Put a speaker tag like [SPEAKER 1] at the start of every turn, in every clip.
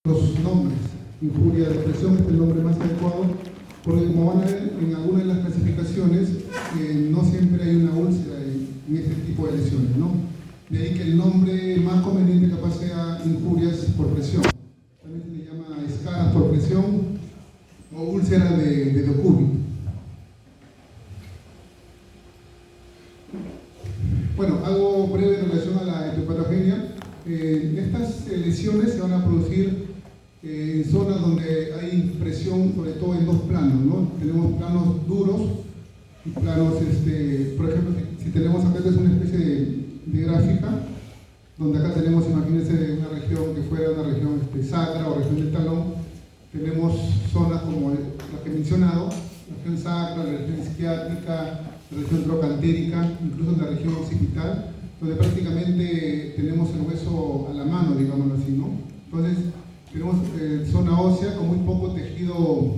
[SPEAKER 1] los nombres. Injuria, depresión es el nombre más adecuado, porque como van a ver en algunas de las clasificaciones, no siempre hay una úlcera en este tipo de lesiones, ¿no? De ahí que el nombre más conveniente capaz sea injurias por presión. También se le llama escaras por presión o úlcera de decúbito. Bueno, algo breve en relación a la etiopatogenia. Estas lesiones se van a producir en zonas donde hay presión, sobre todo en dos planos, ¿no? Tenemos planos duros y planos, por ejemplo, si tenemos acá es una especie de gráfica, donde acá tenemos, imagínense, una región que fuera una región sacra o región del talón. Tenemos zonas como las que he mencionado, la región sacra, la región isquiática, la región trocantérica, incluso en la región occipital, donde prácticamente tenemos el hueso a la mano, digámoslo así, ¿no? Entonces, tenemos zona ósea con muy poco tejido,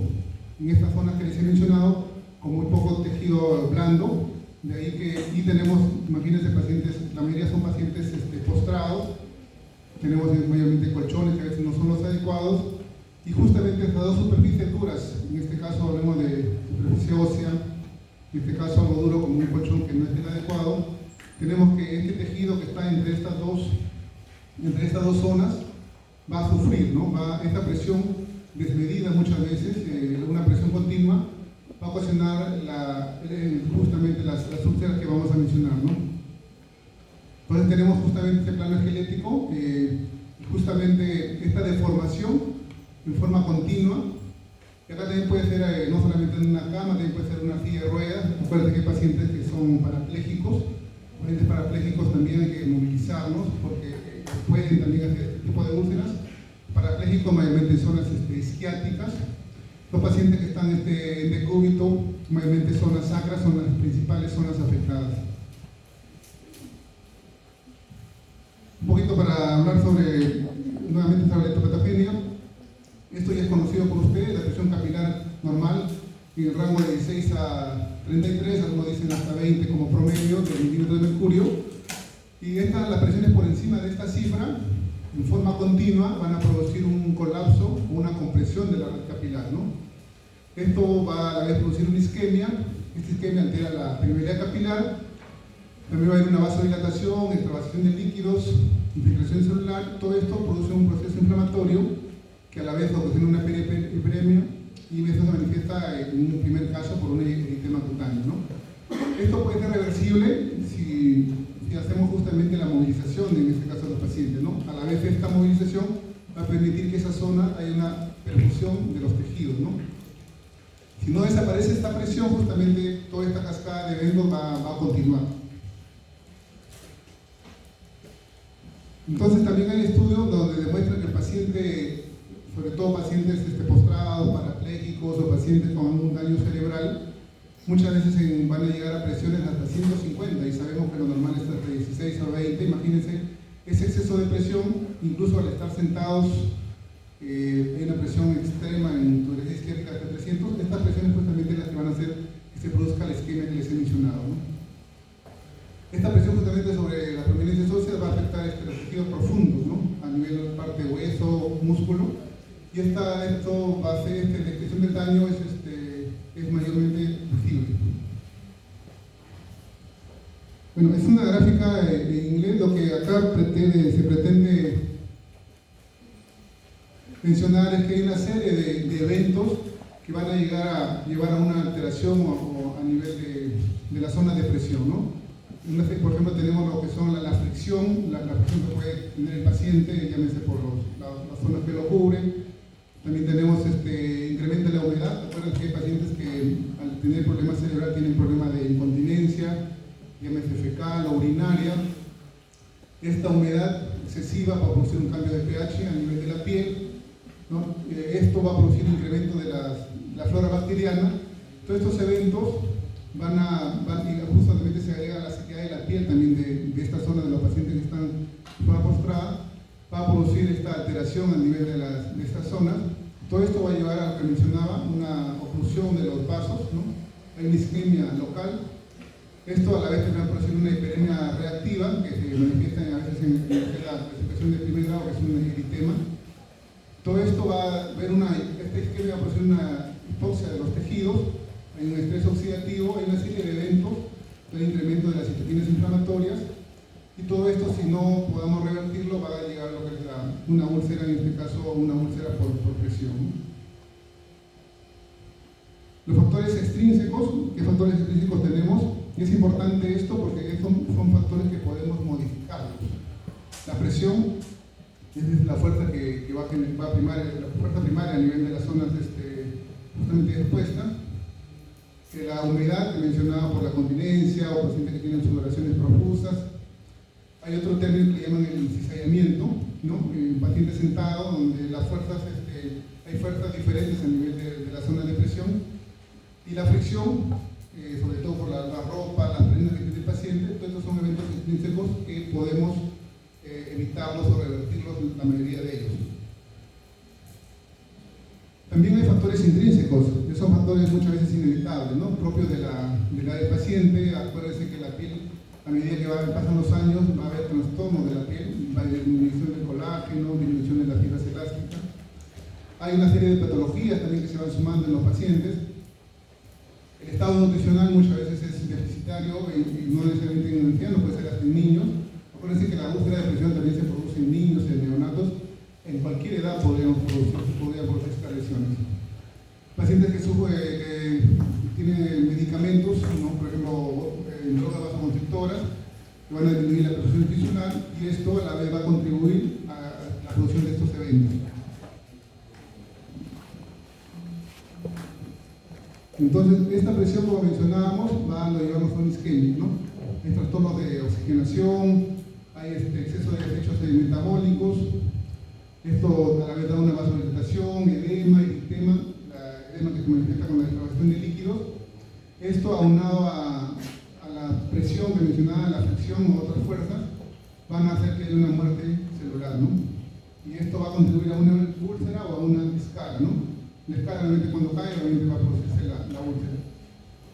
[SPEAKER 1] en estas zonas que les he mencionado, con muy poco tejido blando. De ahí que, y tenemos, imagínense, pacientes, la mayoría son pacientes postrados, tenemos mayormente colchones que a veces no son los adecuados, y justamente estas dos superficies duras, en este caso hablemos de superficie ósea, en este caso algo duro como un colchón que no es el adecuado, tenemos que este tejido que está entre estas dos zonas va a sufrir, ¿no? Esta presión desmedida muchas veces, una presión continua, va a ocasionar justamente las úlceras que vamos a mencionar, ¿no? Entonces tenemos justamente este plano esquelético, justamente esta deformación en forma continua, y acá también puede ser no solamente en una cama, también puede ser en una silla de ruedas. Recuerden que hay pacientes que son parapléjicos, pacientes parapléjicos también hay que movilizarlos porque pueden también hacer este tipo de úlceras. Parapléjicos mayormente en zonas isquiáticas. Los pacientes que están en decúbito, mayormente zonas sacras, son las principales zonas afectadas. Un poquito para hablar nuevamente sobre la etiopatogenia. Esto ya es conocido por ustedes, la presión capilar normal en el rango de 16 a 33, algunos dicen hasta 20 como promedio de milímetros de mercurio. Y las presiones por encima de esta cifra, en forma continua, van a producir un colapso o una compresión de la red capilar, ¿no? Esto va a la vez producir una isquemia. Esta isquemia altera la permeabilidad capilar. También va a haber una vasodilatación, extravasación de líquidos, infiltración celular. Todo esto produce un proceso inflamatorio que a la vez ocasiona una peripremia y esto se manifiesta en un primer caso por un eritema cutáneo, ¿no? Esto puede ser reversible si hacemos justamente la movilización, en este caso de los pacientes, ¿no? A la vez esta movilización va a permitir que esa zona haya una perfusión de los tejidos, ¿no? Si no desaparece esta presión, justamente toda esta cascada de eventos va a continuar. Entonces también hay estudios donde demuestran que el paciente, sobre todo pacientes postrados, parapléjicos o pacientes con algún daño cerebral, muchas veces van a llegar a presiones hasta 150 y sabemos que lo normal es hasta 16 o 20. Imagínense ese exceso de presión, incluso al estar sentados, hay una presión extrema en tu eje isquiática hasta 300. Estas presiones justamente las que van a hacer que se produzca la isquemia que les he mencionado, ¿no? Esta presión justamente sobre las prominencias óseas va a afectar los tejidos profundos, ¿no? A nivel de parte hueso, músculo, y esto va a hacer la extensión del daño es mayormente visible. Bueno, es una gráfica en inglés. Lo que acá se pretende mencionar es que hay una serie de eventos que van a llevar a una alteración o a nivel de la zona de presión, ¿no? Por ejemplo, tenemos lo que son la fricción, la fricción que puede tener el paciente, llámese por las zonas que lo cubren. También tenemos incremento de la humedad. Recuerden que hay pacientes que al tener problemas cerebral tienen problemas de incontinencia, llámese fecal o urinaria. Esta humedad excesiva va a producir un cambio de pH a nivel de la piel, ¿no? Esto va a producir un incremento de la flora bacteriana. Todos estos eventos y justamente se agrega la sequedad de la piel también de esta zona de los pacientes que están en forma postrada, va a producir esta alteración a nivel de estas zonas. Todo esto va a llevar a lo que mencionaba, una oclusión de los vasos, ¿no? Hay una isquemia local. Esto a la vez va a producir una hiperemia reactiva que se manifiesta a veces en la presentación de primer grado, que es un eritema. Todo esto va a ver este esquema va a producir una hipoxia de los tejidos, hay un estrés oxidativo, hay una serie de eventos, el incremento de las citoquinas inflamatorias, y todo esto, si no podamos revertirlo, va a llegar a lo que es una úlcera, en este caso una úlcera por presión. Los factores extrínsecos, ¿qué factores extrínsecos tenemos? Y es importante esto porque son factores que podemos modificarlos. La presión es la fuerza que va a primar, la fuerza primaria a nivel de las zonas justamente expuestas. La humedad que mencionaba por la continencia o pacientes que tienen sudoraciones profusas. Hay otro término que le llaman el cizallamiento, ¿no? En pacientes sentados, donde las fuerzas, hay fuerzas diferentes a nivel de la zona de presión. Y la fricción, sobre todo por la ropa, las prendas que tiene el paciente, todos estos son eventos extrínsecos que podemos evitarlos o revertirlos, la mayoría de ellos. También hay factores intrínsecos, que son factores muchas veces inevitables, ¿no? Propios de la edad del paciente. Acuérdense que la piel, a medida que pasan los años, va a haber trastorno de la piel, va a haber disminución del colágeno, disminución de las fibras elásticas. Hay una serie de patologías también que se van sumando en los pacientes. El estado nutricional muchas veces es deficitario y no necesariamente en ancianos, puede ser hasta en niños. Acuérdense que la úlcera de presión también se produce en niños, en neonatos. En cualquier edad podrían producir estas lesiones. Pacientes que tienen medicamentos, ¿no? Por ejemplo, drogas vasoconstrictoras, que van a disminuir la presión nutricional, y esto a la vez va a contribuir a la producción de estos eventos. Entonces, esta presión, como mencionábamos, lo llevamos a un isquemia, ¿no? Hay trastornos de oxigenación, hay exceso de desechos metabólicos, esto a la vez da una vasodilatación, edema, eritema, la edema que se manifiesta con la extravasación de líquidos. Esto aunado a la presión que mencionaba, la fricción o otras fuerzas, van a hacer que haya una muerte celular, ¿no? Y esto va a contribuir a una úlcera o a una escara, ¿no? La escara, obviamente, cuando cae, obviamente va a producirse la úlcera.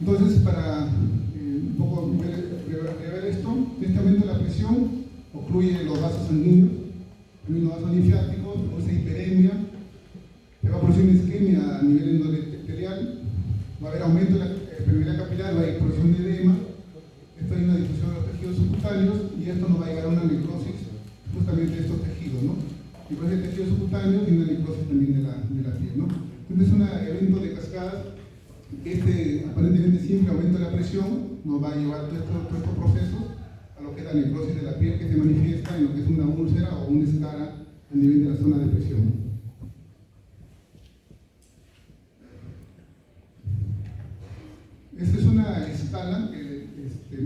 [SPEAKER 1] Entonces, para un poco rever esto, este aumento de la presión ocluye los vasos sanguíneos, también los vasos linfáticos, produce hiperemia, se va a producir una isquemia a nivel endotelial, va a haber aumento de la permeabilidad capilar, va a haber producción de edema, esto hay una difusión de los tejidos subcutáneos y esto nos va a llegar a una necrosis justamente de estos tejidos, ¿no? Necrosis de tejidos subcutáneos y una necrosis también de la piel, ¿no? Entonces es un evento de cascada. Aparentemente simple aumento de la presión nos va a llevar todos estos procesos a lo que es la necrosis de la piel, que se manifiesta en lo que es una úlcera o una escara a nivel de la zona de presión. Esta es una escala que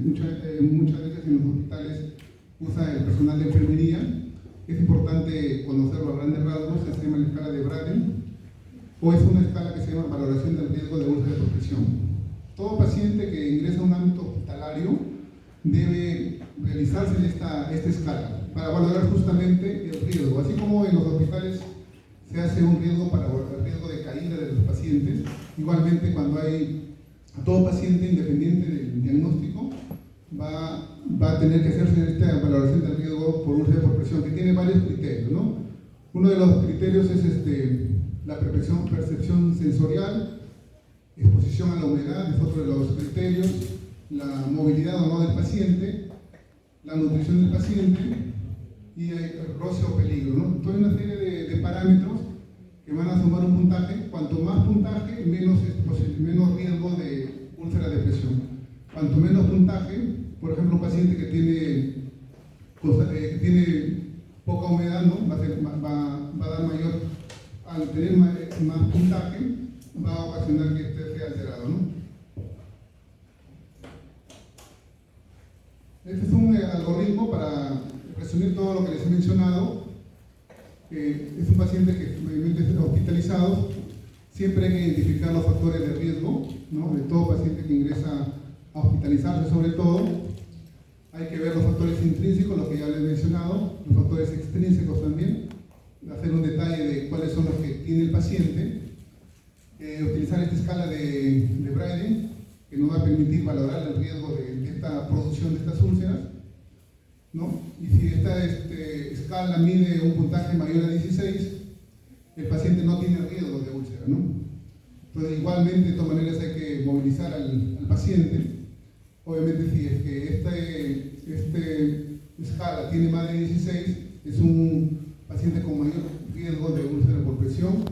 [SPEAKER 1] muchas veces en los hospitales usa el personal de enfermería. Es importante conocerlo a grandes rasgos. Se llama la escala de Braden, o es una escala que se llama valoración del riesgo de úlcera por presión. Todo paciente que ingresa a un ámbito hospitalario debe realizarse esta escala para valorar justamente el riesgo. Así como en los hospitales se hace un riesgo para el riesgo de caída de los pacientes, igualmente cuando a todo paciente, independiente del diagnóstico, va a tener que hacerse esta valoración del riesgo por úlcera por presión, que tiene varios criterios, ¿no? Uno de los criterios es la percepción sensorial, exposición a la humedad, es otro de los criterios, la movilidad o no del paciente, la nutrición del paciente y el roce o peligro, ¿no? Toda una serie de parámetros que van a sumar un puntaje. Cuanto más puntaje, menos riesgo de úlcera de presión. Cuanto menos puntaje, por ejemplo, un paciente que tiene poca humedad, ¿no? va a dar mayor. Al tener más puntaje, va a ocasionar que esté alterado, ¿no? Este es un algoritmo para resumir todo lo que les he mencionado. Es un paciente que obviamente está hospitalizado. Siempre hay que identificar los factores de riesgo, ¿no? De todo paciente que ingresa a hospitalizarse, sobre todo. Hay que ver los factores intrínsecos, lo que ya les he mencionado, los factores extrínsecos también, hacer un detalle de cuáles son los que tiene el paciente, utilizar esta escala de Braden, que nos va a permitir valorar el riesgo de esta producción de estas úlceras, ¿no? Y si esta escala mide un puntaje mayor a 16, el paciente no tiene riesgo de úlcera, ¿no? Entonces, igualmente, de todas maneras, hay que movilizar al paciente. Obviamente, si es que este escala tiene más de 16, es un paciente con mayor riesgo de úlcera por presión,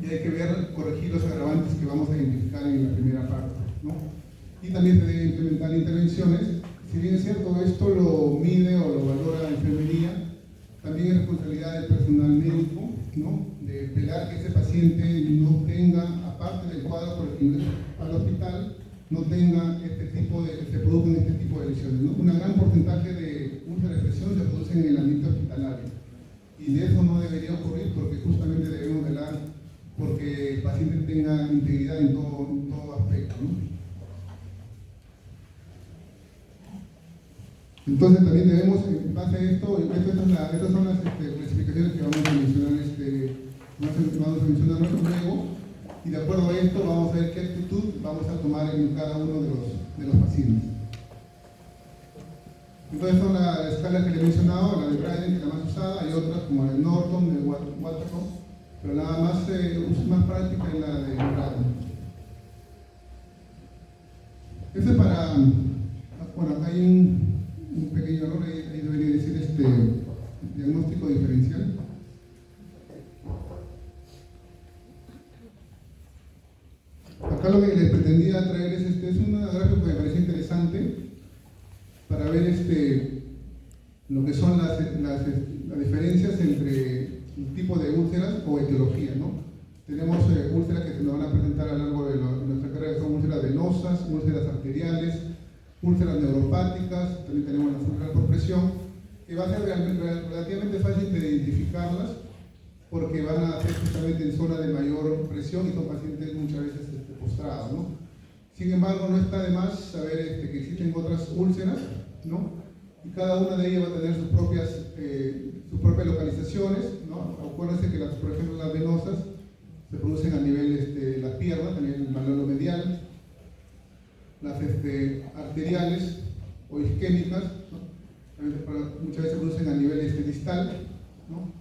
[SPEAKER 1] y hay que ver, corregir los agravantes que vamos a identificar en la primera parte, ¿no? Y también se deben implementar intervenciones. Si bien es cierto, esto lo mide o lo valora la enfermería, también es responsabilidad del personal médico, ¿no? De velar que ese paciente no tenga, aparte del cuadro por el que ingresa al hospital, no tenga que se produzcan este tipo de lesiones, ¿no? Un gran porcentaje de úlcera de presión se produce en el ambiente hospitalario, y de eso no debería ocurrir, porque justamente debemos velar porque el paciente tenga integridad en todo aspecto, ¿no? Entonces también debemos, en base a esto, estas son las clasificaciones que vamos a mencionar luego, y de acuerdo a esto vamos a ver qué actitud vamos a tomar en cada uno de los pacientes. Entonces son las escalas que le he mencionado, la de Braden, que es la más usada, hay otras como la de Norton, de Waterhouse, pero la más práctica es la de Braden. Este es para, bueno, acá hay un pequeño error, ahí debería decir diagnóstico diferencial. Acá lo que les pretendía traer es una gráfica que me parece interesante para ver lo que son las diferencias entre el tipo de úlceras o etiología, ¿no? Tenemos úlceras que se nos van a presentar a lo largo de nuestra carrera, que son úlceras venosas, úlceras arteriales, úlceras neuropáticas, también tenemos las úlceras por presión, que va a ser relativamente fácil de identificarlas porque van a ser justamente en zona de mayor presión y son pacientes muchas veces postrados, ¿no? Sin embargo, no está de más saber que existen otras úlceras, ¿no? Y cada una de ellas va a tener sus propias localizaciones, ¿no? Acuérdense que, por ejemplo, las venosas se producen a nivel de las piernas, también el malolo medial. Las arteriales o isquémicas, ¿no? Muchas veces se producen a nivel distal, ¿no?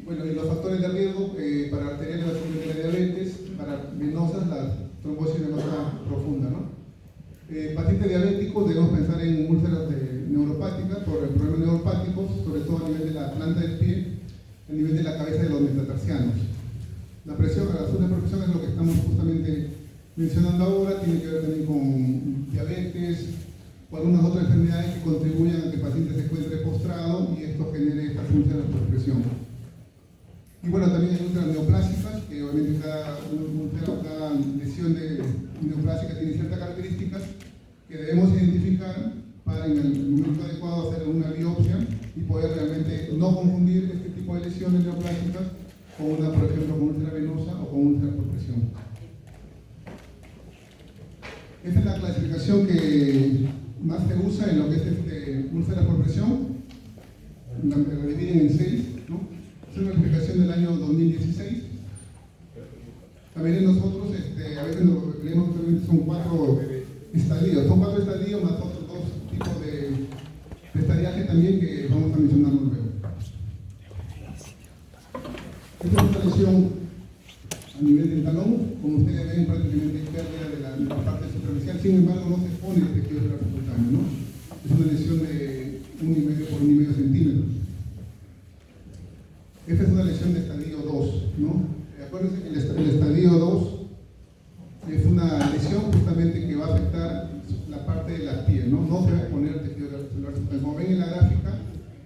[SPEAKER 1] Bueno, y los factores de riesgo para arteriales la diabetes, para venosas la trombosis venosa profunda, ¿no? Pacientes diabéticos debemos pensar en úlceras neuropáticas por el problema neuropáticos, sobre todo a nivel de la planta del pie, a nivel de la cabeza de los metatarsianos. La presión, la azul de presión es lo que estamos justamente mencionando ahora, tiene que ver también con diabetes o algunas otras enfermedades que contribuyan a que el paciente se encuentre postrado y esto genere estas úlceras por presión. Y bueno, también hay úlceras neoplásicas, que obviamente cada lesión neoplásica tiene ciertas características que debemos identificar para en el momento adecuado hacer una biopsia y poder realmente no confundir este tipo de lesiones neoplásicas con una, por ejemplo, con úlcera venosa o con úlcera por presión. Esta es la clasificación que más se usa en lo que es úlcera por presión. La dividen en 6, ¿no? Es una clasificación del año 2016. También nosotros, a veces lo que leemos son 4 estadios. Son 4 estadios más otros 2 tipos de estadiaje también que vamos a mencionar luego. Esta es una lesión a nivel del talón, como ustedes ven, prácticamente hay pérdida de la parte superficial, sin embargo no se expone el tejido celular subcutáneo, ¿no? Es una lesión de 1,5 por 1,5 centímetros. Esta es una lesión de estadio 2, ¿no? Acuérdense que el estadio 2 es una lesión justamente que va a afectar la parte de la piel, ¿no? No se va a exponer el tejido celular subcutáneo. Como ven en la gráfica,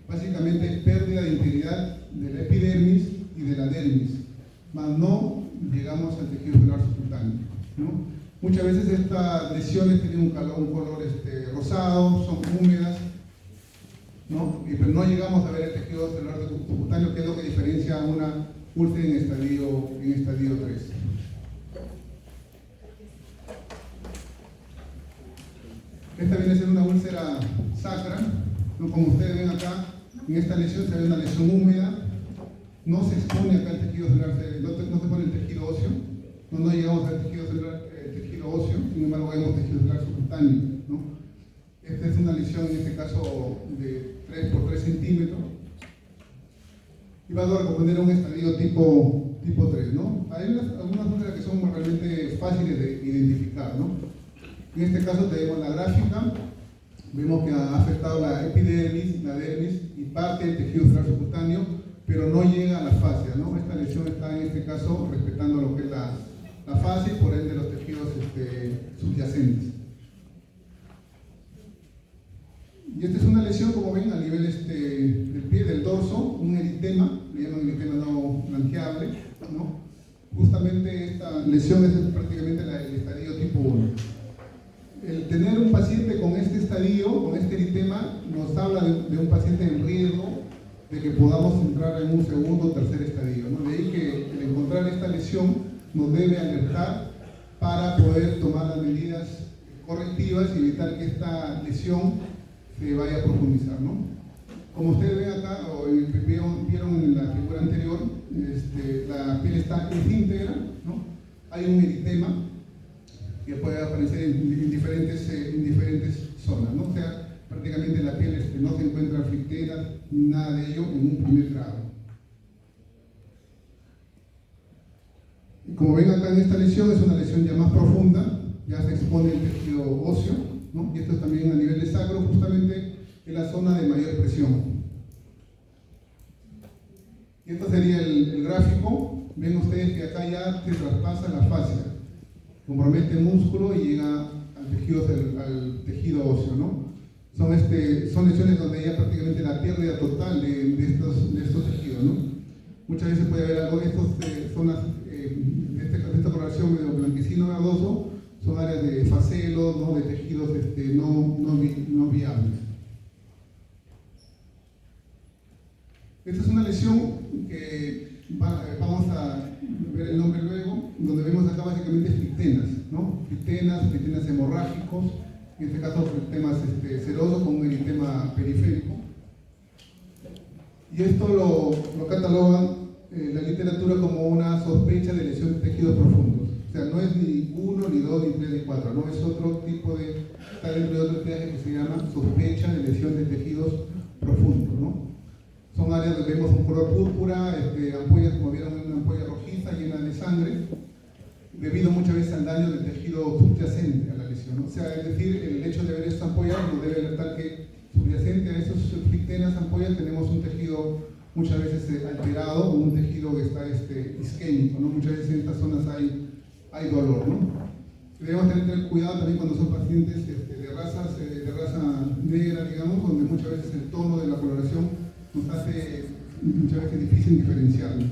[SPEAKER 1] básicamente pérdida de integridad de la epidermis y de la dermis, más no llegamos al tejido celular subcutáneo, ¿no? Muchas veces estas lesiones tienen un color rosado, son húmedas, ¿no? Pero no llegamos a ver el tejido celular subcutáneo, que es lo que diferencia a una úlcera en estadio 3. Esta viene a ser una úlcera sacra, ¿no? Como ustedes ven acá, en esta lesión se ve una lesión húmeda. No se expone acá el tejido celular, no se pone el tejido óseo, no llegamos al tejido celular, tejido óseo, sin embargo vemos tejido celular subcutáneo, ¿no? Esta es una lesión en este caso de 3 por 3 centímetros, y va a corresponder a un estadio tipo 3, ¿no? Hay algunas muestras que son realmente fáciles de identificar, ¿no? En este caso tenemos la gráfica, vemos que ha afectado la epidermis, la dermis y parte del tejido celular subcutáneo, pero no llega a la fascia, ¿no? Esta lesión está en este caso respetando lo que es la fascia y por ende los tejidos subyacentes. Y esta es una lesión, como ven, a nivel del pie, del dorso, un eritema, le llaman eritema no blanqueable, ¿no? Justamente esta lesión es prácticamente el estadio tipo 1. El tener un paciente con este estadio, con este eritema, nos habla de un paciente en riesgo de que podamos entrar en un segundo o tercer estadio, ¿no? De ahí que el encontrar esta lesión nos debe alertar para poder tomar las medidas correctivas y evitar que esta lesión se vaya a profundizar, ¿no? Como ustedes ven acá, o vieron en la figura anterior, la piel está íntegra, ¿no? Hay un eritema que puede aparecer en diferentes zonas, ¿no? O sea, prácticamente la piel no se encuentra flicteras, nada de ello en un primer grado. Y como ven acá en esta lesión, es una lesión ya más profunda, ya se expone el tejido óseo, ¿no? Y esto es también a nivel de sacro, justamente en la zona de mayor presión. Y esto sería el gráfico. Ven ustedes que acá ya se traspasa la fascia, compromete el músculo y llega al tejido óseo, ¿no? Son lesiones donde ya prácticamente la pérdida total de estos tejidos, ¿no? Muchas veces puede haber algo de estas zonas de esta coloración medio blanquecino verdoso, son áreas de facelos, ¿no? De tejidos no viables. Esta es una lesión que vamos a ver el nombre luego, donde vemos acá básicamente flictenas, ¿no? Flictenas hemorrágicos, en este caso flictemas serosos con un eritema periférico. Y esto lo catalogan la literatura como una sospecha de lesión de tejidos profundos. O sea, no es ni 1, ni 2, ni 3, ni 4, no, es otro tipo está dentro de otro triaje que se llama sospecha de lesión de tejidos profundos, ¿no? Son áreas donde vemos un color púrpura, ampollas, como vieron, una ampolla rojiza llena de sangre, debido muchas veces al daño del tejido subyacente a la lesión, ¿no? O sea, es decir, el hecho de ver estas ampollas nos debe alertar que subyacente a esas flictenas ampollas tenemos un tejido muchas veces alterado o un tejido que está isquémico, ¿no? Muchas veces en estas zonas hay dolor, ¿no? Debemos tener cuidado también cuando son pacientes de raza negra, digamos, donde muchas veces el tono de la coloración nos hace muchas veces difícil diferenciarlo.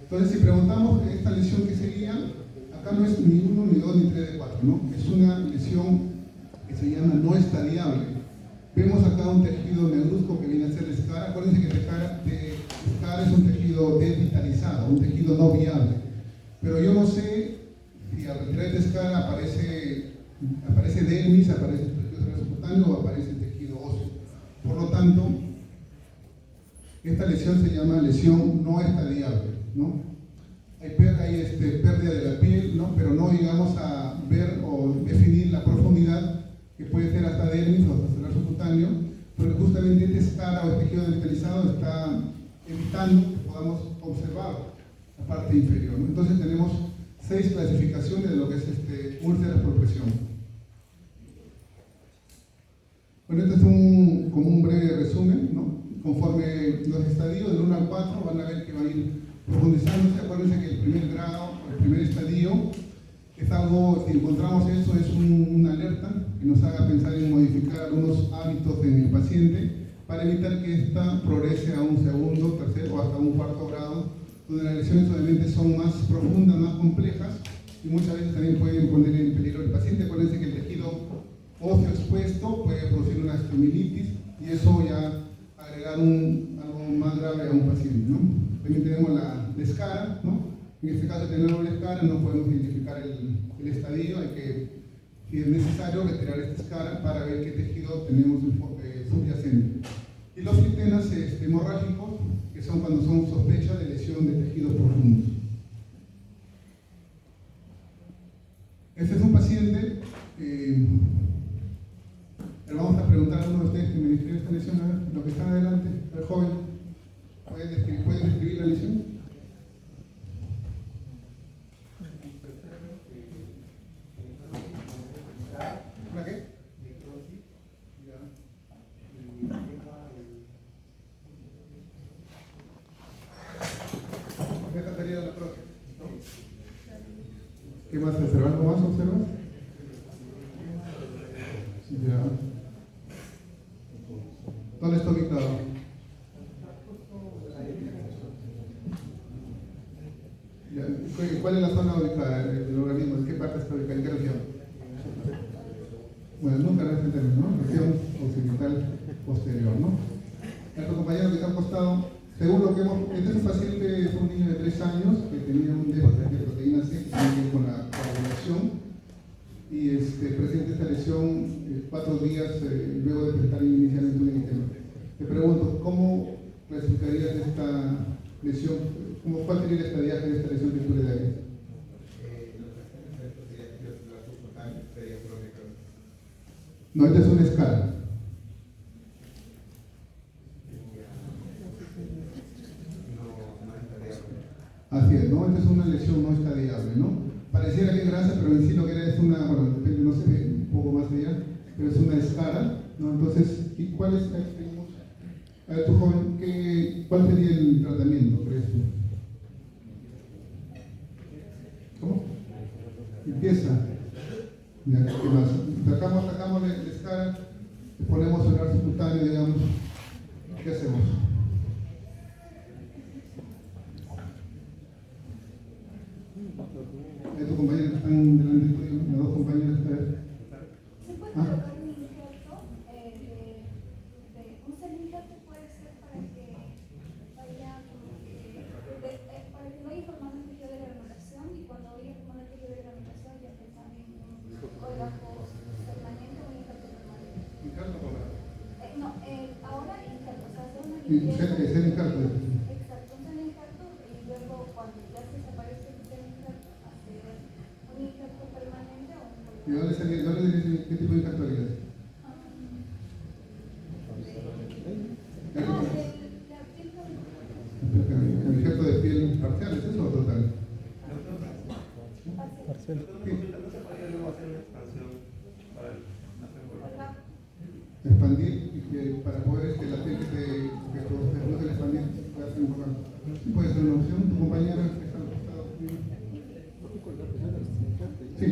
[SPEAKER 1] Entonces, si preguntamos esta lesión, ¿qué sería? Acá no es ni 1, ni 2, ni 3, ni 4, ¿no? Es una lesión que se llama no estadiable. Vemos acá un tejido negruzco que viene a ser la escara. Acuérdense que la escara es un tejido desvitalizado, un tejido no viable. Pero yo no sé si al retirar esta escara aparece dermis, aparece el tejido cerebral subcutáneo o aparece el tejido óseo. Por lo tanto, esta lesión se llama lesión no estadiable, ¿no? Hay pérdida de la piel, ¿no? Pero no llegamos a ver o definir la profundidad, que puede ser hasta dermis o hasta cerebral subcutáneo, porque justamente este escara o tejido desvitalizado está evitando que podamos observar la parte inferior, ¿no? Entonces tenemos 6 clasificaciones de lo que es úlceras por presión. Bueno, este es como un breve resumen, ¿no? Conforme los estadios del 1 al 4 van a ver que va a ir profundizándose. Acuérdense que el primer grado, el primer estadio, es algo, si encontramos eso, es una alerta que nos haga pensar en modificar algunos hábitos en el paciente para evitar que ésta progrese a un segundo, tercer o hasta un cuarto grado, donde las lesiones obviamente son más profundas, más complejas y muchas veces también pueden poner en peligro al paciente. Acuérdense que el tejido óseo expuesto puede producir una osteomielitis y eso ya agregar algo más grave a un paciente, ¿no? También tenemos la escara, ¿no? En este caso tenemos la escara, no podemos identificar el estadio, hay que, si es necesario, retirar esta escara para ver qué tejido tenemos subyacente. Y los flictenas hemorrágicos, que son cuando son sospechas de lesión de tejidos profundos. Este es un paciente, le vamos a preguntar a uno de ustedes que me describe esta lesión, a ver, los que están adelante. esta sería la próxima, ¿no? ¿Qué más observas? ¿Algo más observas? Ya. ¿Dónde está ubicado? Ya. ¿Cuál es la zona ubicada del organismo? ¿En qué parte está ubicada? ¿En qué región? Bueno, nunca lo entendemos, ¿no? Región occidental posterior, ¿no? Nuestro compañero que está al costado, según lo que hemos... Este es un paciente, es un niño de 3 años que tenía un déficit de proteína C que tiene que ver con la coagulación y presenta esta lesión 4 días luego de presentar inicialmente un eritema. Te pregunto, ¿cómo clasificarías esta lesión? ¿Cuál sería el estadiaje de esta lesión que tú le darías? No, esta es una escala. Así es, ¿no? Esta es una lesión no estadiable, ¿no? Pareciera que es grasa, pero en sí lo que era es una, bueno, depende, no se ve un poco más allá, pero es una escala, ¿no? Entonces, ¿y cuál es, a ver, tu joven, cuál sería el tratamiento, crees tú? ¿Cómo? Empieza. Ya, ¿qué más? Sacamos la escala, le ponemos el rar subcutáneo, digamos, ¿qué hacemos? ¿Tu compañera que están delante tuyo? ¿Las dos compañeras?
[SPEAKER 2] ¿Se puede colocar un injerto? Un semi-injerto puede ser para que vaya para que no haya formado un tejido de granulación y cuando haya formado el tejido de granulación ya empezar en un colágeno permanente o un injerto permanente.
[SPEAKER 1] ¿Injerto o colágeno?
[SPEAKER 2] No, ahora injerto, o sea, hacer una
[SPEAKER 1] limpieza. Semi-injerto.
[SPEAKER 2] Exacto, un semi-injerto y luego cuando ya se desaparece el semi-injerto, hacer un injerto permanente o un
[SPEAKER 1] ¿Y dónde dices qué tipo de injerto harías? ¿El injerto de piel parcial es eso o total?
[SPEAKER 3] Parcial.
[SPEAKER 1] Expandir y que para poder la piel que te produce el expandir pueda ser un poco. Sí, puede ser una opción. Tu compañera que está al costado. Sí.